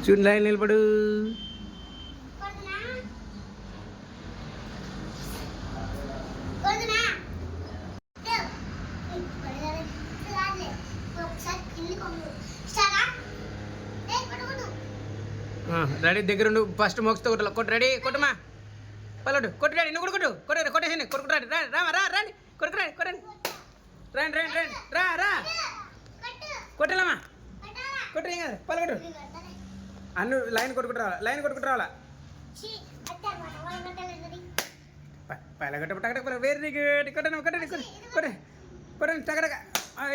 చూడు లైన్ నిలబడు. రెడీ దగ్గర ఫస్ట్ మోక్స్తో కొట్టాలి. కొట్టు రెడీ కొట్టమా పల్లడు కొట్టు రెడీ నువ్వు కూడా కొట్టు కొట్టేసి కొట్టుకు రాడి రాండి కొడుకు రాండి కొట్టండి రండి రండి రండి రా కొట్టాలమ్మా కొట్టు ఏం కాదు పల్లగొట్టు అన్ను లైన్ కొట్టుకుంటూ రావాలా పల్లగొట్ట టగట వెరీ గుడ్ కొట్టండి కొట్టండి టగటక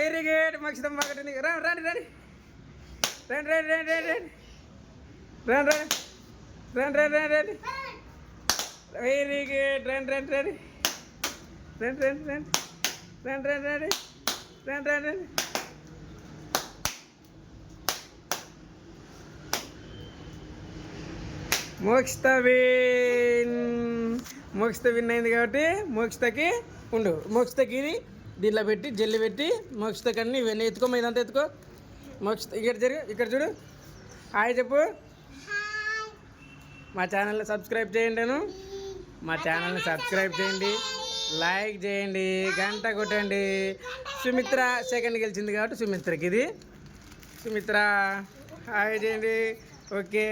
వెరీ గుడ్ మక్షితం బాగా రండి రండి రండి వెరీ గుడ్ రండి మోక్షిత విన్ అయింది కాబట్టి మోక్షితకి ఉండు. మోక్షితకి దీంట్లో పెట్టి జల్లి పెట్టి మోక్షితకి అన్ని ఇవన్నీ ఎత్తుకో ఇదంతా ఎత్తుకో. మోక్షిత ఇక్కడ చూడు హాయ్ చెప్పు. మా ఛానల్ని సబ్స్క్రైబ్ చేయండి. మా ఛానల్ని సబ్స్క్రైబ్ చేయండి, లైక్ చేయండి, గంట కొట్టండి. సుమిత్ర సెకండ్ గెలిచింది కాబట్టి సుమిత్రకి ఇది. సుమిత్ర హాయ్ చేయండి. ఓకే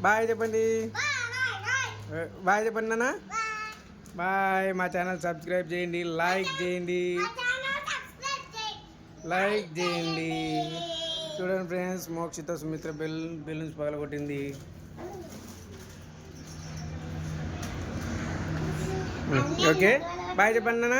బాయ్ చెప్పండి. బాయ్ చెప్పండి నాన్న. బాయ్. మా ఛానల్ సబ్స్క్రైబ్ చేయండి, లైక్ చేయండి. చూడండి ఫ్రెండ్స్, మోక్షిత సుమిత్ర బెలూన్స్ పగలగొట్టింది. ఓకే బాయ్ చెప్పండి నాన్న.